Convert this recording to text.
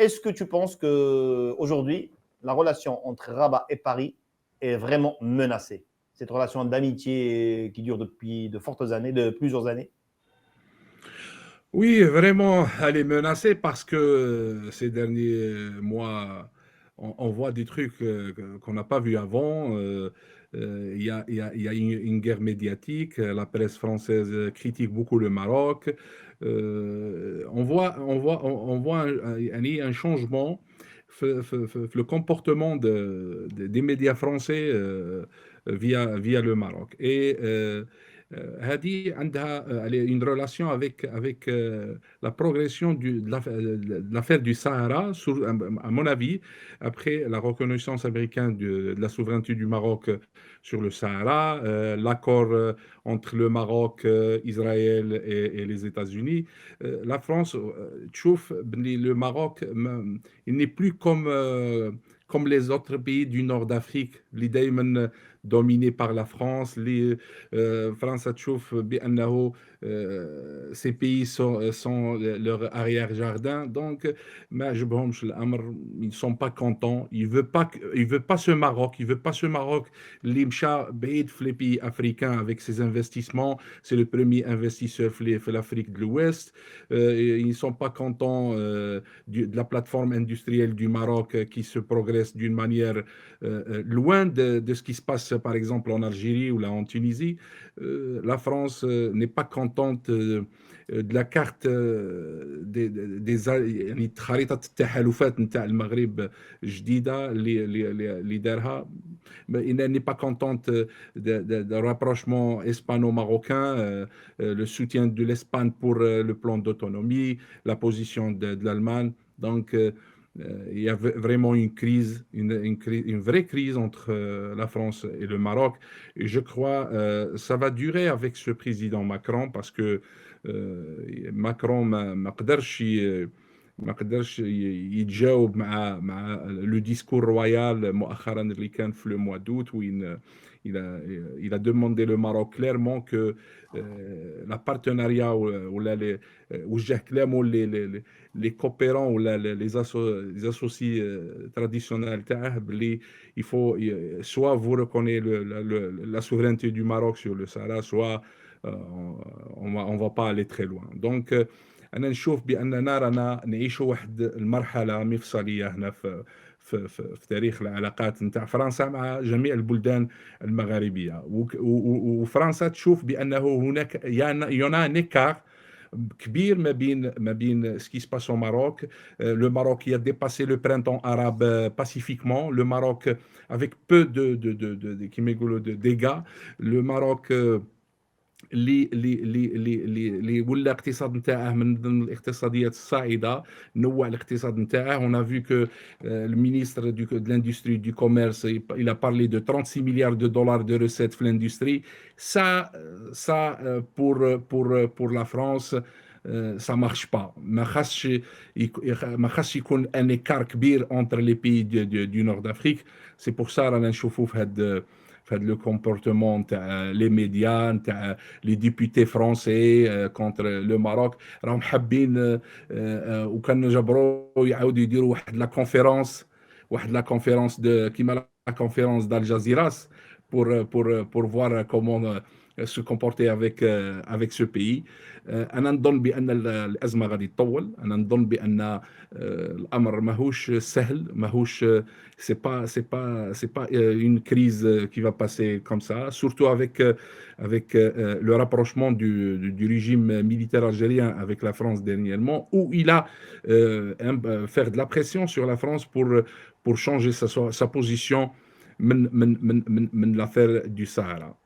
est-ce que tu penses qu'aujourd'hui, la relation entre Rabat et Paris est vraiment menacée? Cette relation d'amitié qui dure depuis de fortes années, de plusieurs années. Oui, vraiment, elle est menacée parce que ces derniers mois, on voit des trucs qu'on n'a pas vus avant. Il y a une guerre médiatique. La presse française critique beaucoup le Maroc. On voit un changement. Le comportement des médias français via le Maroc. هذه عندها une relation avec la progression de l'affaire du Sahara, à mon avis, après la reconnaissance américaine de la souveraineté du Maroc sur le Sahara, l'accord entre le Maroc, Israël et les États-Unis, la France, تشوف بلي le Maroc, il n'est plus comme les autres pays du nord d'Afrique, اللي دايما dominé par la France. فرنسا تشوف بأنه ces pays sont leur arrière-jardin. Donc, ما عجبهمش الأمر. Ils ne sont pas contents. Il veut pas ce Maroc. Il veut pas ce Maroc اللي مشى بعيد في les pays africains avec ses investissements. C'est le premier investisseur في l'Afrique de l'Ouest. Ils ne sont pas contents de la plateforme industrielle du Maroc qui se progresse d'une manière loin de ce qui se passe par exemple en Algérie ou là en Tunisie. La France n'est pas contente de la carte يعني خريطة التحالفات نتاع المغرب جديدة اللي دارها. Il n'est pas contente de rapprochement hispano-marocain, le soutien de l'Espagne pour le plan d'autonomie, la position de l'Allemagne. Donc, il y a vraiment une crise, une vraie crise entre la France et le Maroc. Et je crois que ça va durer avec ce président Macron parce que Macron ما قدرش يتجاوب مع لو ديسكور رويال مؤخرا اللي كان في لو موا دوت وين il a demandé le Maroc clairement que la partenariat ou وجه كلامه les coopérants ou les associés traditionnels تاعه باللي il faut soit vous reconnaissez la souveraineté du Maroc sur le Sahara, soit on va pas aller très loin. Donc أنا نشوف بأننا رانا نعيشوا واحد المرحلة مفصلية هنا في تاريخ العلاقات نتاع فرنسا مع جميع البلدان المغاربية. وفرنسا تشوف بأنه هناك يونا نيكار كبير ما بين ce qui se passe au Maroc. Le Maroc qui a dépassé le printemps arabe pacifiquement. Le Maroc avec peu de dégâts. Le Maroc اللي ولا اقتصاد نتاعه من ضمن الاقتصاديات الصاعده. نوع الاقتصاد نتاعه. On a vu que le ministre de l'industrie du commerce il a parlé de 36 milliards de dollars de recettes في l'industrie. Ça pour la France ça marche pas. ما خاصش يكون un écart كبير entre les pays du nord d'Afrique. C'est pour ça رانا نشوفوا في هذا le comportement نتاع les médias نتاع les députés français contre le Maroc. راهم حابين وكان جبروا يعاودوا يديروا واحد لا كونفيرونس كيما لا كونفيرونس دال جازيراس pour voir comment se comporter avec ce pays. انا نظن بان الازمه غادي تطول. انا نظن بان الامر ماهوش سهل. ماهوش c'est pas une crise qui va passer comme ça, surtout avec le rapprochement du régime militaire algérien avec la France dernièrement, où il a faire de la pression sur la France pour changer sa position من l'affaire du Sahara.